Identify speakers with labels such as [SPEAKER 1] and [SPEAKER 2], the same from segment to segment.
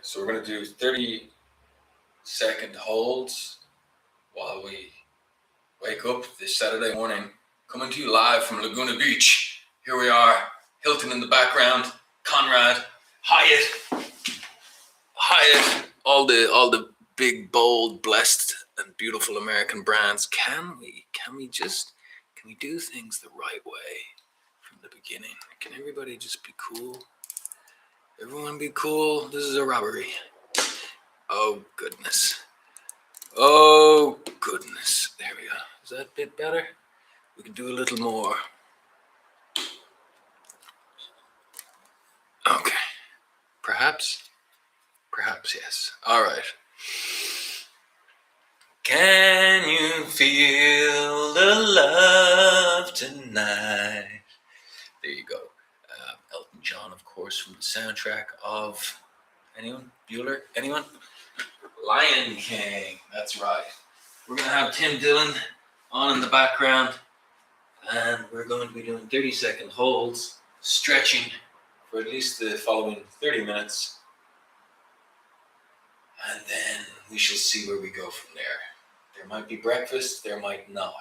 [SPEAKER 1] So we're going to do 30-second holds while we wake up this Saturday morning. Coming to you live from Laguna Beach. Here we are, Hilton in the background, Conrad, Hyatt, all the big, bold, blessed, and beautiful American brands. Can we do things the right way from the beginning? Can everybody just be cool? Everyone be cool. This is a robbery. Oh, goodness. There we go. Is that a bit better? We can do a little more. Okay. Perhaps yes. All right. Can you feel the love tonight? There you go. Elton John, of course, from the soundtrack of anyone? Bueller? Anyone? Lion King. That's right. We're going to have Tim Dillon on in the background, and we're going to be doing 30-second holds, stretching for at least the following 30 minutes, and then we shall see where we go from there. There might be breakfast, there might not.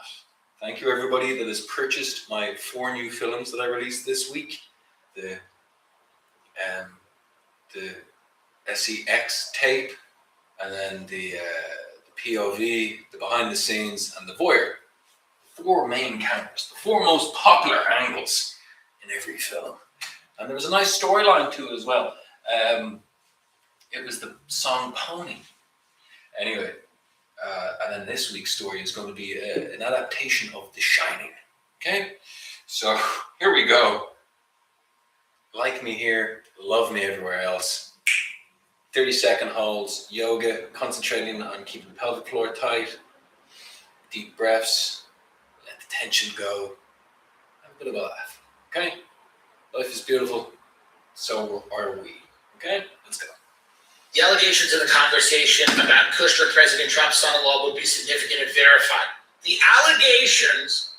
[SPEAKER 1] Thank you, everybody that has purchased my 4 new films that I released this week. The SEX tape, and then the POV, the behind the scenes, and the voyeur. 4 main cameras, the 4 most popular angles in every film. And there was a nice storyline to it as well. It was the song Pony. Anyway, and then this week's story is going to be an adaptation of The Shining. Okay? So here we go. Like me here, love me everywhere else. 30-second holds, yoga, concentrating on keeping the pelvic floor tight. Deep breaths, let the tension go. Have a bit of a laugh. Okay? Life is beautiful, so are we. Okay? Let's go.
[SPEAKER 2] The allegations in the conversation about Kushner, President Trump's son-in-law, would be significant and verified. The allegations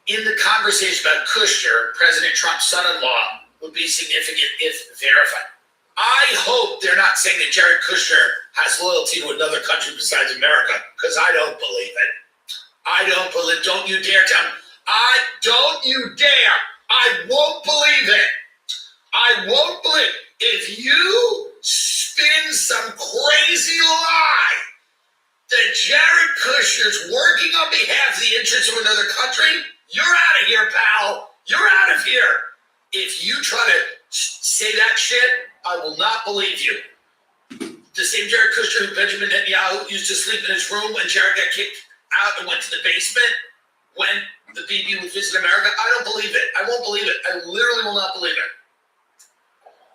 [SPEAKER 2] in the conversation about Kushner, President Trump's son-in-law, would be significant if verified. I hope they're not saying that Jared Kushner has loyalty to another country besides America, because I don't believe it. Don't you dare tell me. Don't you dare. I won't believe it. I won't believe it. If you spin some crazy lie that Jared Kushner's working on behalf of the interests of another country, you're out of here, pal. You're out of here. If you try to say that shit, I will not believe you. The same Jared Kushner who Benjamin Netanyahu used to sleep in his room when Jared got kicked out and went to the basement when the BB would visit America, I don't believe it. I won't believe it. I literally will not believe it.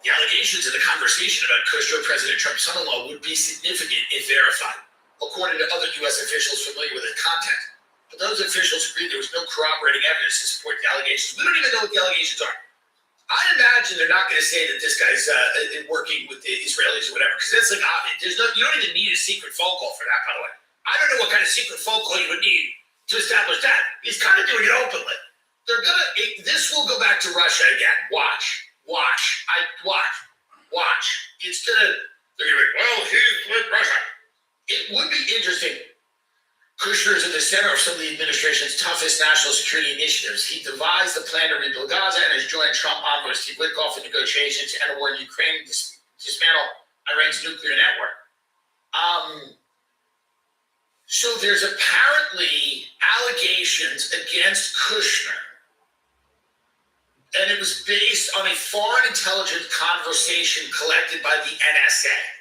[SPEAKER 2] The allegations in the conversation about Kushner, President Trump's son-in-law, would be significant if verified, according to other U.S. officials familiar with the content. But those officials agreed there was no corroborating evidence to support the allegations. We don't even know what the allegations are. I imagine they're not going to say that this guy's working with the Israelis or whatever, because that's like obvious. You don't even need a secret phone call for that, by the way. I don't know what kind of secret phone call you would need to establish that. He's kind of doing it openly. This will go back to Russia again. Watch. They're going to be, well, he's with Russia. It would be interesting. Kushner is at the center of some of the administration's toughest national security initiatives. He devised the plan to rebuild Gaza and has joined Trump envoy Steve Witkoff in negotiations to end a war in Ukraine to dismantle Iran's nuclear network. So there's apparently allegations against Kushner, and it was based on a foreign intelligence conversation collected by the NSA.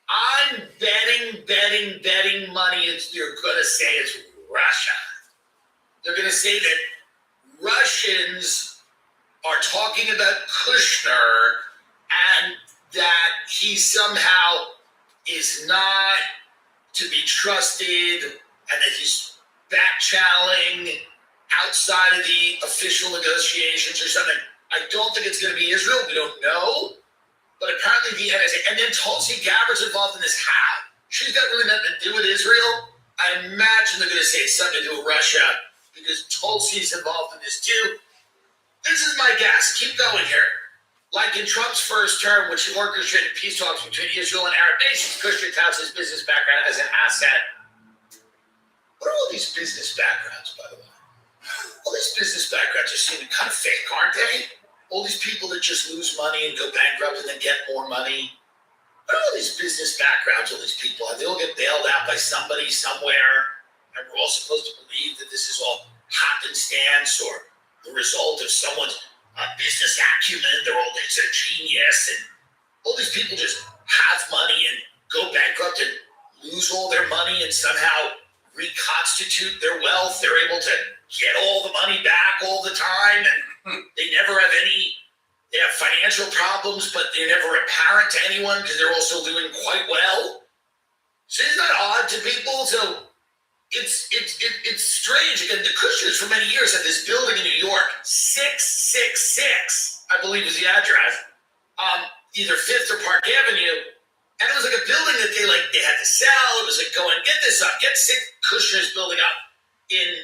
[SPEAKER 2] I'm betting money you're going to say it's Russia. They're going to say that Russians are talking about Kushner and that he somehow is not to be trusted and that he's back-channeling outside of the official negotiations or something. I don't think it's going to be Israel. We don't know. But apparently the NSA, and then Tulsi Gabbard's involved in this how? She's got really nothing to do with Israel. I imagine they're going to say it's something to do with Russia because Tulsi's involved in this too. This is my guess. Keep going here. Like in Trump's first term, which orchestrated peace talks between Israel and Arab nations, Kushner touts his business background as an asset. What are all these business backgrounds, by the way? All these business backgrounds are seeming kind of fake, aren't they? All these people that just lose money and go bankrupt and then get more money. What are all these business backgrounds, all these people? They all get bailed out by somebody somewhere. And we're all supposed to believe that this is all happenstance or the result of someone's business acumen. It's a genius. And all these people just have money and go bankrupt and lose all their money and somehow reconstitute their wealth. They're able to get all the money back all the time, and they never have they have financial problems, but they're never apparent to anyone because they're also doing quite well. So isn't that odd to people? So it's strange. Again, the Kushners for many years had this building in New York, 666, I believe is the address, either 5th or Park Avenue. And it was like a building that they had to sell. It was like, go and get this up, get 6 Kushners building up in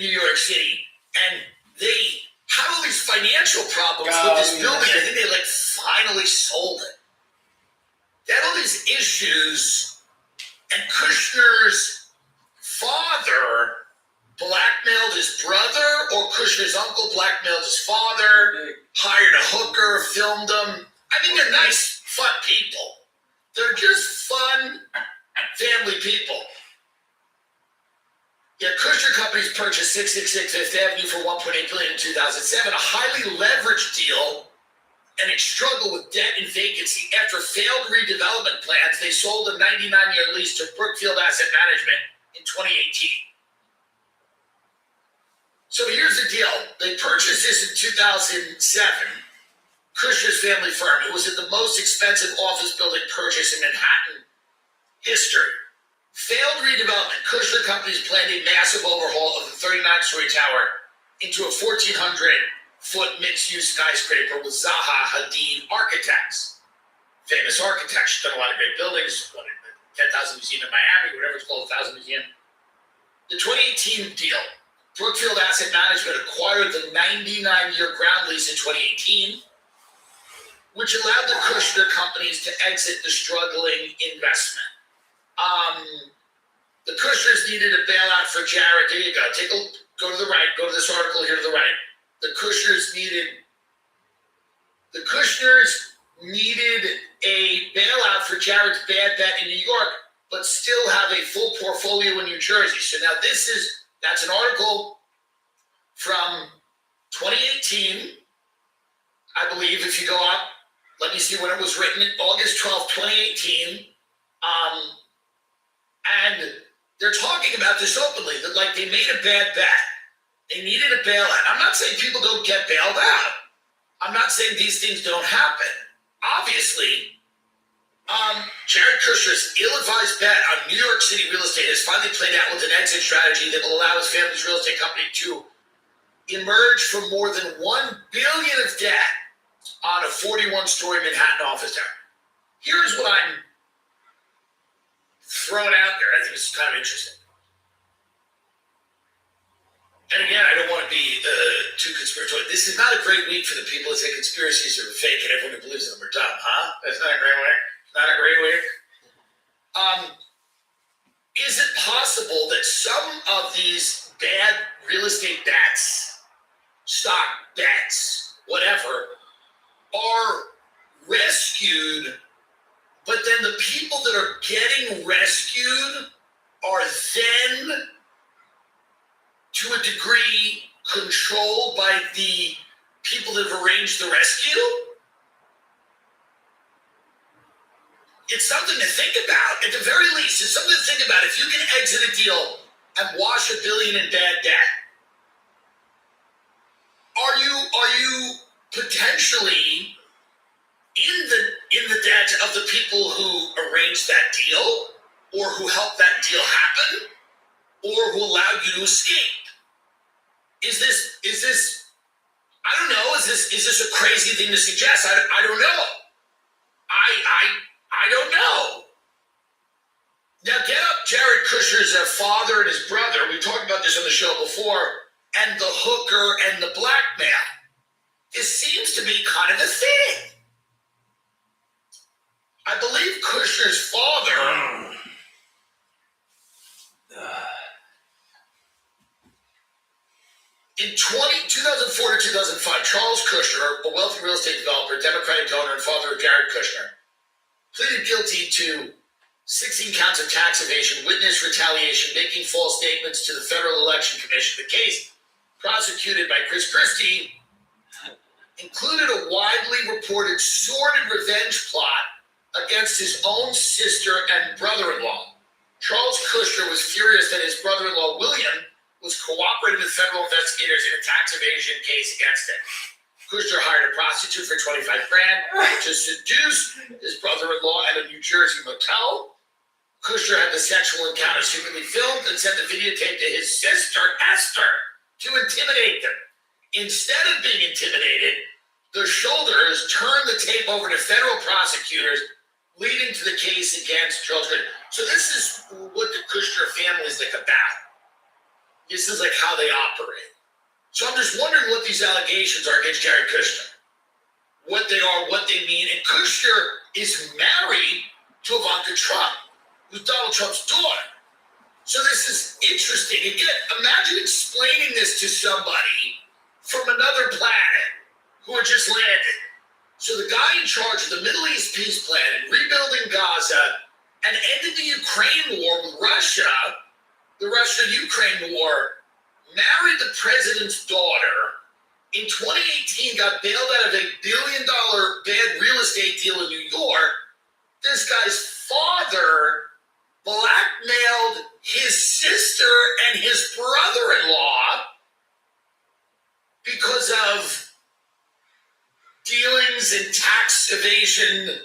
[SPEAKER 2] New York City. And they had all these financial problems with this building. I think they finally sold it. They had all these issues, and Kushner's father blackmailed his brother, or Kushner's uncle blackmailed his father, hired a hooker, filmed them. I mean, they're nice, fun people. They're just fun family people. Yeah, Kushner Companies purchased 666 Fifth Avenue for $1.8 billion in 2007, a highly leveraged deal, and it struggled with debt and vacancy. After failed redevelopment plans, they sold a 99-year lease to Brookfield Asset Management in 2018. So here's the deal. They purchased this in 2007. Kushner's family firm. It was the most expensive office building purchase in Manhattan history. Failed redevelopment. Kushner Companies planned a massive overhaul of the 39-story tower into a 1,400-foot mixed-use skyscraper with Zaha Hadid Architects. Famous architects, done a lot of great buildings. 10,000 Museum in Miami, whatever it's called, 1,000 Museum. The 2018 deal. Brookfield Asset Management acquired the 99-year ground lease in 2018, which allowed the Kushner Companies to exit the struggling investment. The Kushners needed a bailout for Jared. There you go. Go to the right. Go to this article here to the right. The Kushners needed a bailout for Jared's bad bet in New York, but still have a full portfolio in New Jersey. So now that's an article from 2018, I believe. If you go up, let me see when it was written, August 12th, 2018. And they're talking about this openly, that they made a bad bet. They needed a bailout. I'm not saying people don't get bailed out. I'm not saying these things don't happen. Obviously, Jared Kushner's ill-advised bet on New York City real estate has finally played out with an exit strategy that will allow his family's real estate company to emerge from more than $1 billion of debt on a 41-story Manhattan office tower. Here's what I'm throwing out there. I think it's kind of interesting. And again, I don't want to be too conspiratorial. This is not a great week for the people that say conspiracies are fake and everyone who believes in them are dumb, huh? That's not a great week. Not a great week. Is it possible that some of these bad real estate bets, stock bets, whatever, are rescued, but then the people that are getting rescued are then, to a degree, controlled by the people that have arranged the rescue? It's something to think about. At the very least, it's something to think about. If you can exit a deal and wash $1 billion in bad debt, are you potentially in the debt of the people who arranged that deal, or who helped that deal happen, or who allowed you to escape? Is this I don't know, is this a crazy thing to suggest? I don't know. I don't know. Now get up Jared Kushner's father and his brother. We talked about this on the show before, and the hooker and the blackmail. It seems to to be kind of a thing. I believe Kushner's father in 2004 to 2005, Charles Kushner, a wealthy real estate developer, Democratic donor, and father of Jared Kushner, pleaded guilty to 16 counts of tax evasion, witness retaliation, making false statements to the Federal Election Commission. The case, prosecuted by Chris Christie, included a widely reported sordid revenge plot against his own sister and brother-in-law. Charles Kushner was furious that his brother-in-law, William, was cooperating with federal investigators in a tax evasion case against him. Kushner hired a prostitute for $25,000 to seduce his brother-in-law at a New Jersey motel. Kushner had the sexual encounter secretly filmed and sent the videotape to his sister, Esther, to intimidate them. Instead of being intimidated, the Shoulders turned the tape over to federal prosecutors, leading to the case against Charles Kushner. So this is what the Kushner family is like about. This is like how they operate. So I'm just wondering what these allegations are against Jared Kushner. What they are, what they mean. And Kushner is married to Ivanka Trump, who's Donald Trump's daughter. So this is interesting. Again, imagine explaining this to somebody from another planet who are just landed. So the guy in charge of the Middle East peace plan and rebuilding Gaza and ending the Ukraine war with Russia, the Russia-Ukraine war, married the president's daughter, in 2018 got bailed out of a $1 billion bad real estate deal in New York. This guy's father blackmailed his sister and his brother-in-law because of dealings and tax evasion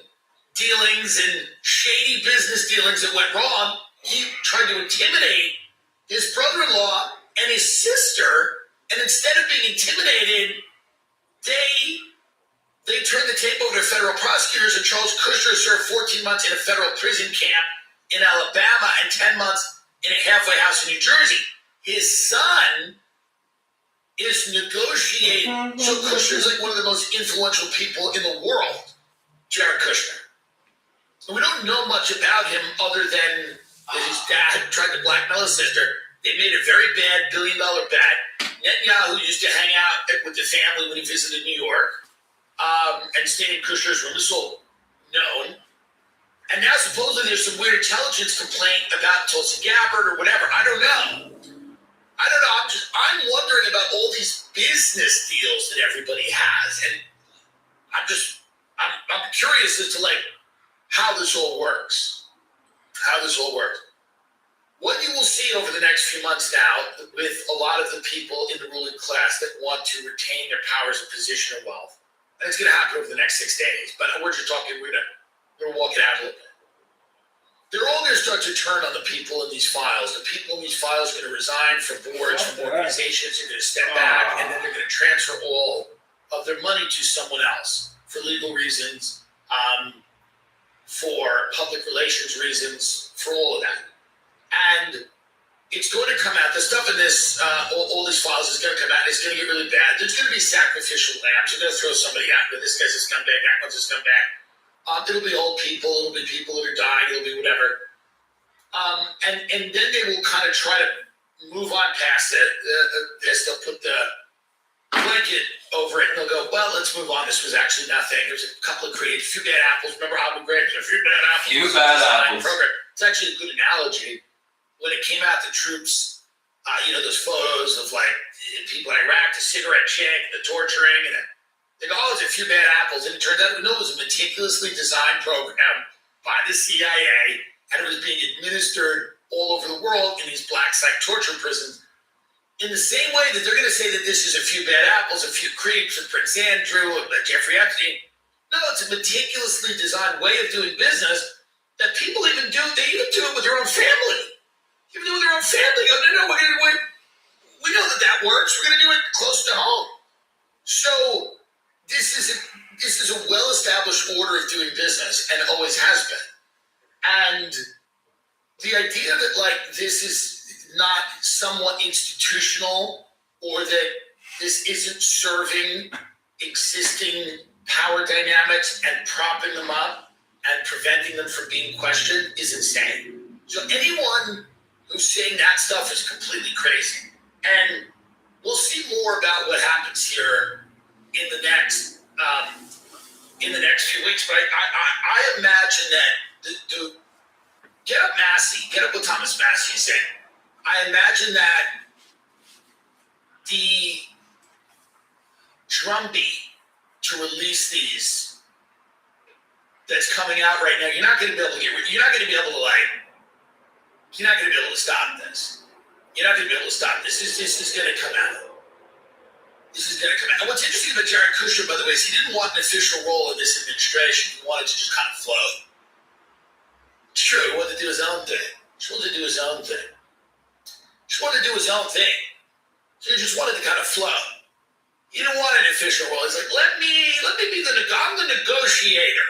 [SPEAKER 2] dealings and shady business dealings that went wrong. He tried to intimidate his brother-in-law and his sister, and instead of being intimidated, they turned the tape over to federal prosecutors, and Charles Kushner served 14 months in a federal prison camp in Alabama and 10 months in a halfway house in New Jersey. His son is negotiating. So Kushner's like one of the most influential people in the world, Jared Kushner. And we don't know much about him other than that his dad tried to blackmail his sister. They made a very bad $1 billion bet. Netanyahu used to hang out with the family when he visited New York and stayed in Kushner's room. This is all known. And now supposedly there's some weird intelligence complaint about Tulsi Gabbard or whatever. I don't know. I'm wondering about all these business deals that everybody has. And I'm curious as to like how this all works. What you will see over the next few months now with a lot of the people in the ruling class that want to retain their powers and position of wealth, and it's going to happen over the next 6 days, but we're just talking, we're going to walk it out a little bit. They're all going to start to turn on the people in these files. The people in these files are going to resign from boards, from organizations, they're going to step back, and then they're going to transfer all of their money to someone else for legal reasons, for public relations reasons, for all of that. And it's going to come out, the stuff in this, all these files is going to come out, it's going to get really bad. There's going to be sacrificial lambs. You're going to throw somebody out, but this guy's a scumbag, that one's a scumbag. It'll be old people, it'll be people that are dying, it'll be whatever. And then they will kind of try to move on past it. They'll put the blanket over it and they'll go, well, let's move on. This was actually nothing. There's a couple of creative, few bad apples. Remember Albert Grant? A few bad apples.
[SPEAKER 1] Few bad apples. Program.
[SPEAKER 2] It's actually a good analogy. When it came out, the troops, those photos of like people in Iraq, the cigarette chick, the torturing, and they go, oh, it's a few bad apples. And it turned out, it was a meticulously designed program by the CIA, and it was being administered all over the world in these black site torture prisons. In the same way that they're going to say that this is a few bad apples, a few creeps, with Prince Andrew, and Jeffrey Epstein. No, it's a meticulously designed way of doing business that people even do. They even do it with their own family. Even with their own family, go, no, we know that works. We're going to do it close to home. So this is a well-established order of doing business, and always has been. And the idea that like this is not somewhat institutional, or that this isn't serving existing power dynamics and propping them up and preventing them from being questioned is insane. So anyone who's saying that stuff is completely crazy. And we'll see more about what happens here in the next few weeks. But I imagine that the get up what Thomas Massey is saying. I imagine that the drumbeat to release these that's coming out right now, you're not going to be able to stop this. You're not going to be able to stop this. This is going to come out. This is going to come out. And what's interesting about Jared Kushner, by the way, is he didn't want an official role in this administration. He wanted to just kind of float. It's true. He wanted to do his own thing. So he just wanted to kind of float. He didn't want an official role. He's like, let me be I'm the negotiator.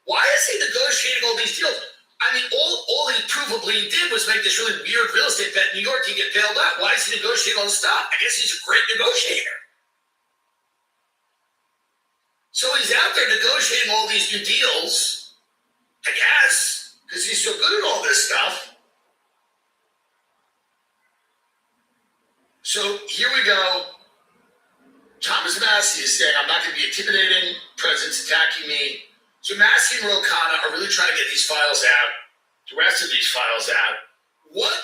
[SPEAKER 2] Why is he negotiating all these deals? I mean, all he provably did was make this really weird real estate bet in New York. He get bailed out. Why is he negotiating all this stuff? I guess he's a great negotiator. So he's out there negotiating all these new deals, I guess, because he's so good at all this stuff. So here we go. Thomas Massey is saying, I'm not going to be intimidating. President's attacking me. So Massey and Ro Khanna are really trying to get these files out, the rest of these files out.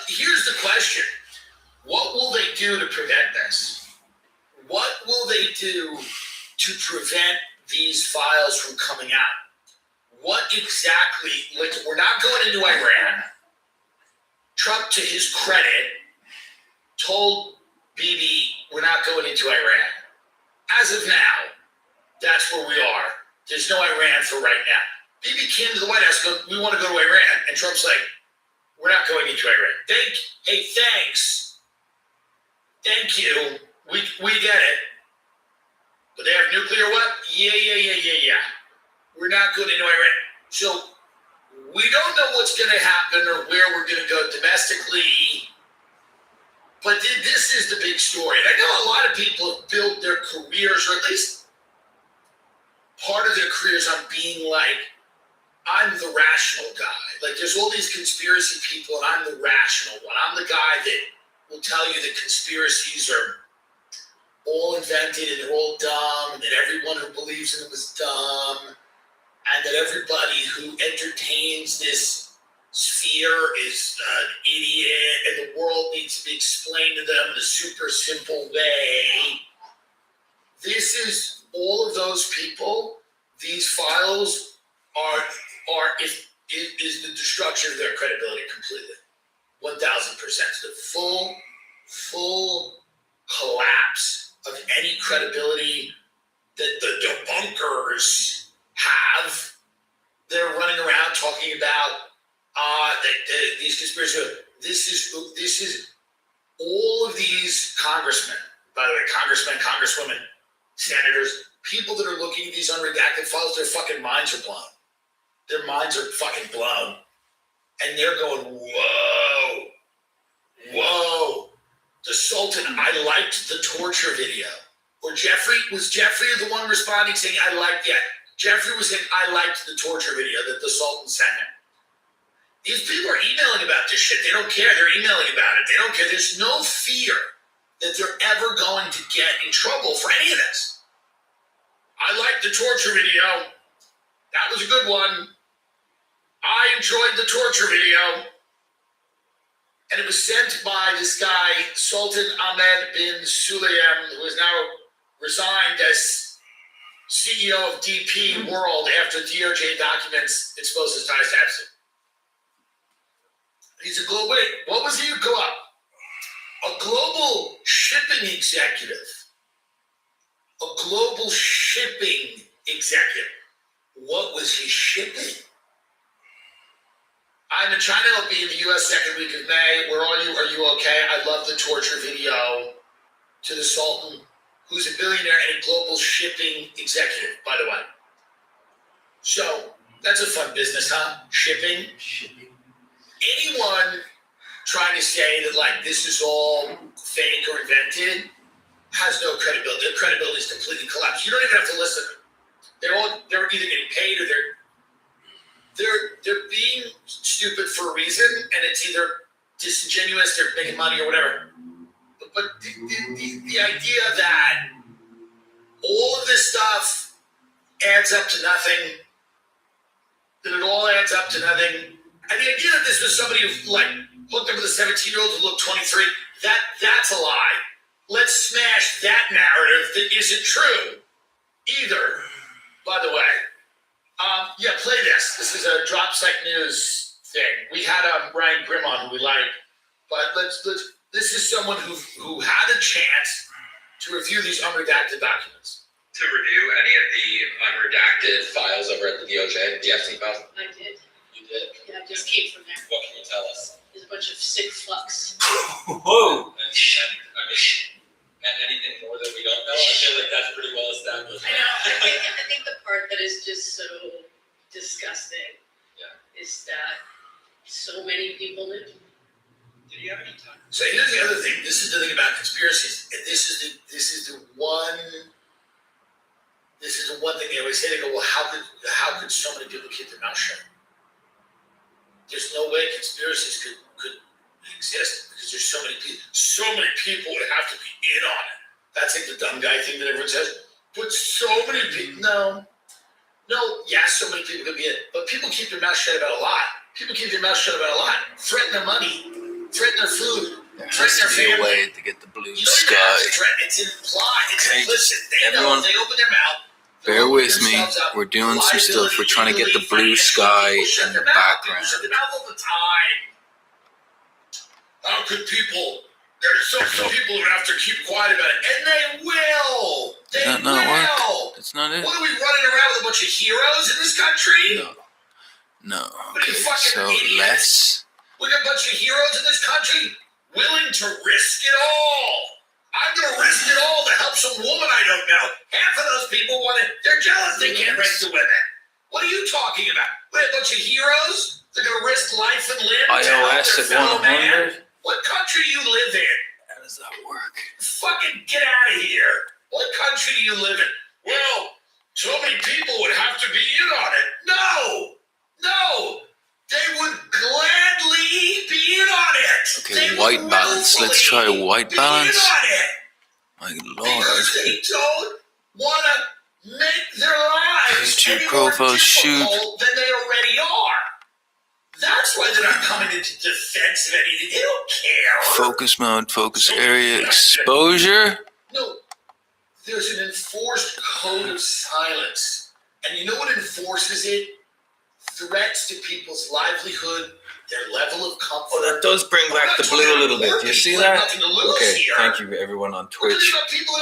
[SPEAKER 2] Here's the question. What will they do to prevent this? What will they do to prevent these files from coming out? What exactly, we're not going into Iran. Trump, to his credit, told Bibi, we're not going into Iran. As of now, that's where we are. There's no Iran for right now. Bibi came to the White House and goes, we want to go to Iran. And Trump's like, we're not going into Iran. Thanks. Thank you. We get it. But they have nuclear weapons? Yeah. We're not going into Iran. So we don't know what's going to happen or where we're going to go domestically. But this is the big story. And I know a lot of people have built their careers, or at least part of their careers on being like, I'm the rational guy. Like, there's all these conspiracy people, and I'm the rational one. I'm the guy that will tell you that conspiracies are all invented and they're all dumb, and that everyone who believes in them is dumb, and that everybody who entertains this sphere is an idiot, and the world needs to be explained to them in a super simple way. This is all of those people. These files is the destruction of their credibility completely. 1,000%. The full collapse of any credibility that the debunkers have. They're running around talking about these conspiracies. This is all of these congressmen, by the way, congresswomen, senators, people that are looking at these unredacted files, their fucking minds are blown. Their minds are fucking blown. And they're going, whoa. The Sultan, I liked the torture video. Or was Jeffrey the one responding saying, Jeffrey was saying, I liked the torture video that the Sultan sent him. These people are emailing about this shit. They don't care. They're emailing about it. They don't care. There's no fear that they're ever going to get in trouble for any of this. I liked the torture video. That was a good one. I enjoyed the torture video. And it was sent by this guy, Sultan Ahmed bin Sulayem, who has now resigned as CEO of DP World after DOJ documents expose his ties to Epstein. He's a global, what was he? A global shipping executive. A global shipping executive. What was he shipping? I'm in China. I'll be in the U.S. second week of May. Where are you? Are you okay? I love the torture video to the Sultan, who's a billionaire and a global shipping executive, by the way. So that's a fun business, huh? Shipping. Anyone trying to say that like this is all fake or invented has no credibility. Their credibility is completely collapsed. You don't even have to listen. They're either getting paid or they're being stupid for a reason, and it's either disingenuous, they're making money or whatever. But the idea that all of this stuff adds up to nothing, that it all adds up to nothing, and the idea that this was somebody who like looked up at the 17-year-old who looked 23, that's a lie. Let's smash that narrative that isn't true either. By the way, yeah, play this. This is a Drop Site News thing. We had Ryan Grimm on, who we like, but let's. This is someone who had a chance to review these unredacted documents.
[SPEAKER 3] To review any of the unredacted files over at the DOJ, the FC files?
[SPEAKER 4] I did.
[SPEAKER 3] You did?
[SPEAKER 4] Yeah, I just came from there.
[SPEAKER 3] What can you tell us?
[SPEAKER 4] There's a bunch of sick fucks.
[SPEAKER 3] Whoa! And anything more that we don't know? I feel like that's pretty well established.
[SPEAKER 4] I know. I think the part that is just so disgusting is that so many people live.
[SPEAKER 3] Did you have any time?
[SPEAKER 2] So here's the other thing. This is the thing about conspiracies. And this is the one thing they always say. They go, well, how could so many people keep their mouth shut? There's no way conspiracies could exist because there's so many people. So many people would have to be in on it. That's like the dumb guy thing that everyone says. But so many people, no, yes, so many people could be in, but people keep their mouth shut about a lot. People keep their mouth shut about a lot. Threaten their money, threaten their food,
[SPEAKER 1] There
[SPEAKER 2] threaten
[SPEAKER 1] has
[SPEAKER 2] their
[SPEAKER 1] to be a
[SPEAKER 2] family.
[SPEAKER 1] way to get the blue
[SPEAKER 2] You don't even have
[SPEAKER 1] sky.
[SPEAKER 2] to threaten. It's implied. It's
[SPEAKER 1] Okay,
[SPEAKER 2] implicit. They know
[SPEAKER 1] everyone,
[SPEAKER 2] if they open their mouth.
[SPEAKER 1] Bear with me. We're doing some stuff. We're trying to get the blue sky in the background.
[SPEAKER 2] Shut their mouth all the time. How could people? There's some people who have to keep quiet about it, and they will. They
[SPEAKER 1] Does that not work?
[SPEAKER 2] will.
[SPEAKER 1] That's not it?
[SPEAKER 2] What are we running around with a bunch of heroes in this country?
[SPEAKER 1] No.
[SPEAKER 2] What are
[SPEAKER 1] Okay,
[SPEAKER 2] you, fucking
[SPEAKER 1] so
[SPEAKER 2] idiots? We got a bunch of heroes in this country willing to risk it all. I'm gonna risk it all to help some woman I don't know. Half of those people want it. They're jealous they can't rent the women. What are you talking about? We're a bunch of heroes. They're gonna risk life and limb to help
[SPEAKER 1] iOS
[SPEAKER 2] their
[SPEAKER 1] at
[SPEAKER 2] fellow man.
[SPEAKER 1] 100.
[SPEAKER 2] What country do you live in?
[SPEAKER 1] How does that work?
[SPEAKER 2] Fucking get out of here. What country do you live in? Well, so many people would have to be in on it. No. They would gladly be in on it.
[SPEAKER 1] Okay,
[SPEAKER 2] They would
[SPEAKER 1] white balance. Let's try
[SPEAKER 2] willfully
[SPEAKER 1] white
[SPEAKER 2] be
[SPEAKER 1] balance.
[SPEAKER 2] in on it.
[SPEAKER 1] My
[SPEAKER 2] Because
[SPEAKER 1] lord.
[SPEAKER 2] they don't want to make their lives
[SPEAKER 1] YouTube
[SPEAKER 2] any more
[SPEAKER 1] profile shoot.
[SPEAKER 2] difficult than they already are. That's why they're not coming into defense of anything. They don't care.
[SPEAKER 1] Focus mode, focus area, exposure.
[SPEAKER 2] No, there's an enforced code of silence. And you know what enforces it? Threats to people's livelihood, their level of comfort.
[SPEAKER 1] Oh, that does bring back the blue a little bit. Do you see that? Okay, thank you everyone on Twitch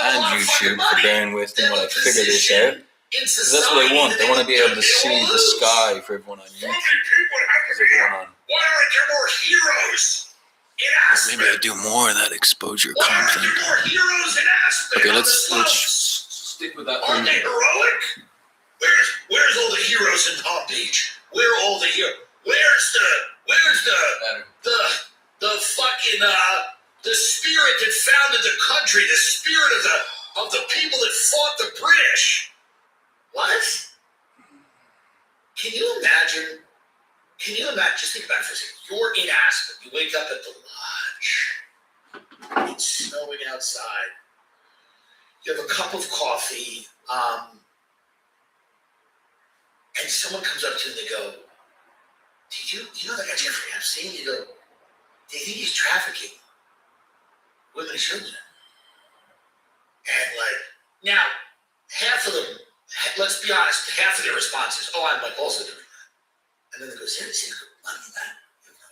[SPEAKER 1] and YouTube for bearing with me while I figure this out. Because that's what I want. I want to be able to see the sky for everyone on
[SPEAKER 2] So
[SPEAKER 1] YouTube.
[SPEAKER 2] many people have to
[SPEAKER 1] For
[SPEAKER 2] be
[SPEAKER 1] everyone on.
[SPEAKER 2] Why aren't there more heroes in Aspen?
[SPEAKER 1] Maybe I do more of that exposure
[SPEAKER 2] Why aren't
[SPEAKER 1] content.
[SPEAKER 2] there more heroes in Aspen?
[SPEAKER 1] Okay,
[SPEAKER 2] on the
[SPEAKER 1] let's
[SPEAKER 2] slopes?
[SPEAKER 1] stick with that for a
[SPEAKER 2] Aren't they
[SPEAKER 1] minute.
[SPEAKER 2] heroic? Where's all the heroes in Palm Beach? Where are all the heroes? Where's the fucking the spirit that founded the country, the spirit of the people that fought the British? What? Can you imagine? Just think about it for a second. You're in Aspen. You wake up at the lodge. It's snowing outside. You have a cup of coffee. And someone comes up to you and they go, "Did you know that guy Jeffrey Epstein?" You go, "They think he's trafficking women and children." And like, now, half of them, let's be honest, half of their responses, "Oh, I'm like also doing that." And then they go, "Seriously, money in that? You have no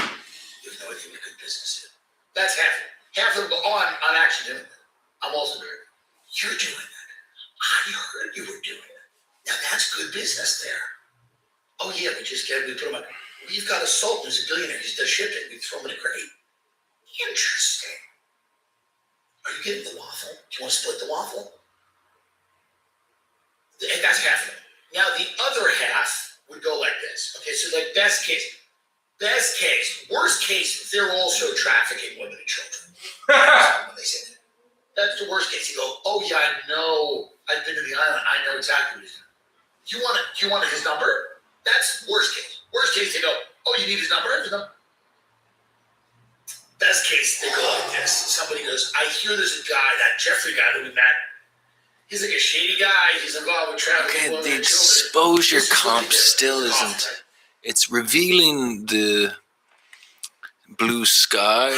[SPEAKER 2] idea. You have no idea what good business is." That's half of them. Half of them go, "Oh, I'm actually doing that. I'm also doing it." You're doing that. I heard you were doing it. Now that's good business there. Oh yeah, we put him on. We've got a sultan who's a billionaire. He does shipping. We throw him in a crate. Interesting. Are you getting the waffle? Do you want to split the waffle? And that's half of it. Now the other half would go like this. Okay, so like best case. Worst case, they're also trafficking women and children. When they say that. That's the worst case. You go, oh yeah, I know. I've been to the island. I know exactly what he's doing. Do you want his number? That's worst case. Worst case, they go, oh, you need his number? His number. Best case, they go like this. Somebody goes, I hear there's a guy, that Jeffrey guy that we met. He's like a shady guy. He's involved with trafficking
[SPEAKER 1] Okay,
[SPEAKER 2] women
[SPEAKER 1] the
[SPEAKER 2] and children.
[SPEAKER 1] exposure
[SPEAKER 2] This is what
[SPEAKER 1] comp
[SPEAKER 2] he did.
[SPEAKER 1] still
[SPEAKER 2] It's
[SPEAKER 1] isn't.
[SPEAKER 2] awesome, right?
[SPEAKER 1] It's revealing the blue sky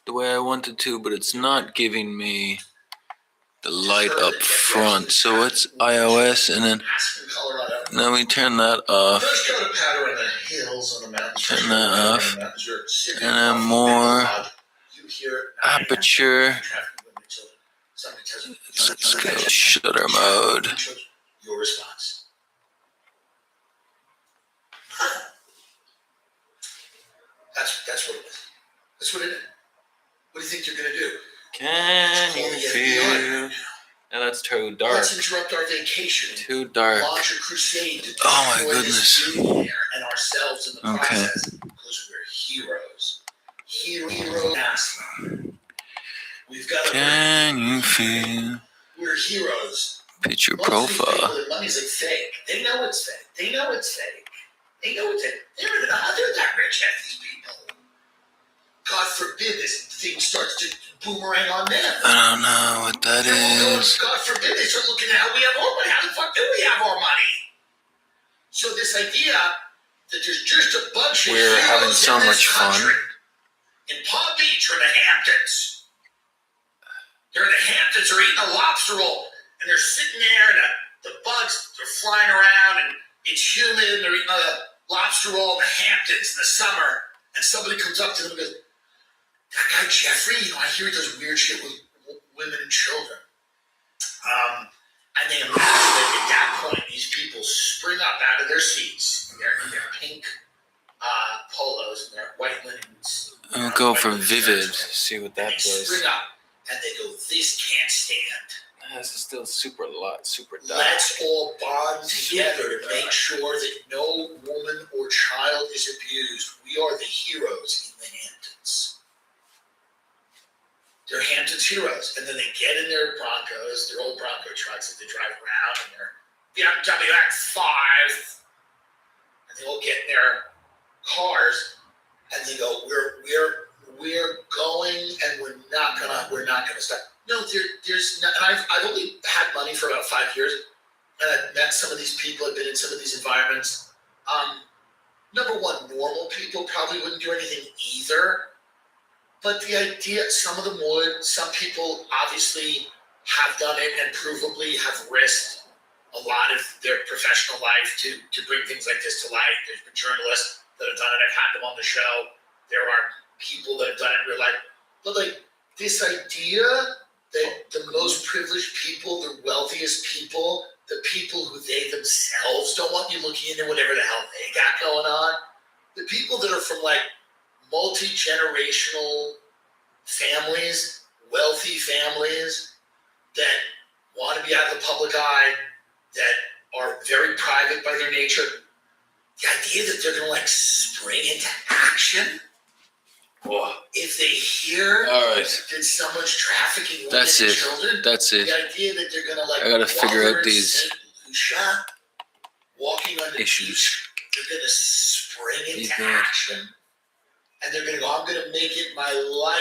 [SPEAKER 1] the way I wanted to, but it's not giving me the light up front. So it's iOS, and then
[SPEAKER 2] Aspen, Colorado.
[SPEAKER 1] now we turn that off.
[SPEAKER 2] First go to powder in the hills on the mountains.
[SPEAKER 1] Turn
[SPEAKER 2] First
[SPEAKER 1] that
[SPEAKER 2] go to powder
[SPEAKER 1] off.
[SPEAKER 2] in the mountains. You're sitting
[SPEAKER 1] And then
[SPEAKER 2] off the
[SPEAKER 1] more
[SPEAKER 2] mountain. You hear
[SPEAKER 1] aperture.
[SPEAKER 2] trafficking women and children. Somebody tells you,
[SPEAKER 1] Let's go shutter mode.
[SPEAKER 2] Your response. That's what it is. That's what it is. What do you think you're gonna do?
[SPEAKER 1] Can you feel? Now that's too dark.
[SPEAKER 2] Let's interrupt our vacation.
[SPEAKER 1] Too dark.
[SPEAKER 2] Launch a crusade to
[SPEAKER 1] Oh my
[SPEAKER 2] destroy
[SPEAKER 1] goodness.
[SPEAKER 2] this billionaire and ourselves in the
[SPEAKER 1] Okay.
[SPEAKER 2] process. Because we're heroes. Hero asthma. We've got to.
[SPEAKER 1] Can you feel?
[SPEAKER 2] We're heroes.
[SPEAKER 1] Picture
[SPEAKER 2] Most of these people,
[SPEAKER 1] profile.
[SPEAKER 2] their money's like fake. They know it's fake. They know it's fake. They know it's fake. They're that rich at these people. God forbid this thing starts to boomerang on them.
[SPEAKER 1] I don't know what that is.
[SPEAKER 2] God forbid they start looking at how we have our money. How the fuck do we have our money? So this idea that there's just a bunch of
[SPEAKER 1] We're having
[SPEAKER 2] heroes
[SPEAKER 1] so
[SPEAKER 2] in this
[SPEAKER 1] much fun.
[SPEAKER 2] country, in Palm Beach or the Hamptons. They're in the Hamptons, they're eating a lobster roll, and they're sitting there, and the bugs are flying around, and it's humid, and they're eating a lobster roll in the Hamptons in the summer, and somebody comes up to them and goes, that guy Jeffrey, I hear he does weird shit with women and children. And they imagine that at that point, these people spring up out of their seats, in their pink polos and their white linens.
[SPEAKER 1] I'll go for vivid. See what that
[SPEAKER 2] They
[SPEAKER 1] does.
[SPEAKER 2] spring up and they go, this can't stand.
[SPEAKER 1] This is still super dark.
[SPEAKER 2] Let's all bond together to make sure that no woman or child is abused. We are the heroes in the Hamptons. They're Hamptons heroes. And then they get in their Broncos, their old Bronco trucks that they drive around, and they're BMW X5. And they all get in their cars and they go, we're going and we're not gonna stop. No, there's not, and I've only had money for about 5 years, and I've met some of these people, I've been in some of these environments. Number one, normal people probably wouldn't do anything either. But the idea, some of them would, some people obviously have done it and provably have risked a lot of their professional life to bring things like this to light. There's been journalists that have done it, I've had them on the show. There are people that have done it in real life. But like this idea that the most privileged people, the wealthiest people, the people who they themselves don't want you looking into whatever the hell they got going on, the people that are from like multi-generational families, wealthy families that want to be out of the public eye, that are very private by their nature, the idea that they're going to like spring into action
[SPEAKER 1] Whoa.
[SPEAKER 2] if they hear
[SPEAKER 1] All right.
[SPEAKER 2] that someone's trafficking women
[SPEAKER 1] That's
[SPEAKER 2] and
[SPEAKER 1] it.
[SPEAKER 2] children,
[SPEAKER 1] That's it.
[SPEAKER 2] the idea that they're going to like
[SPEAKER 1] I gotta figure
[SPEAKER 2] while
[SPEAKER 1] out
[SPEAKER 2] they're in
[SPEAKER 1] these
[SPEAKER 2] St. Lucia, walking on the
[SPEAKER 1] issues.
[SPEAKER 2] beach, they're going to spring into
[SPEAKER 1] These bad.
[SPEAKER 2] action, and they're going to go, I'm going to make it my life.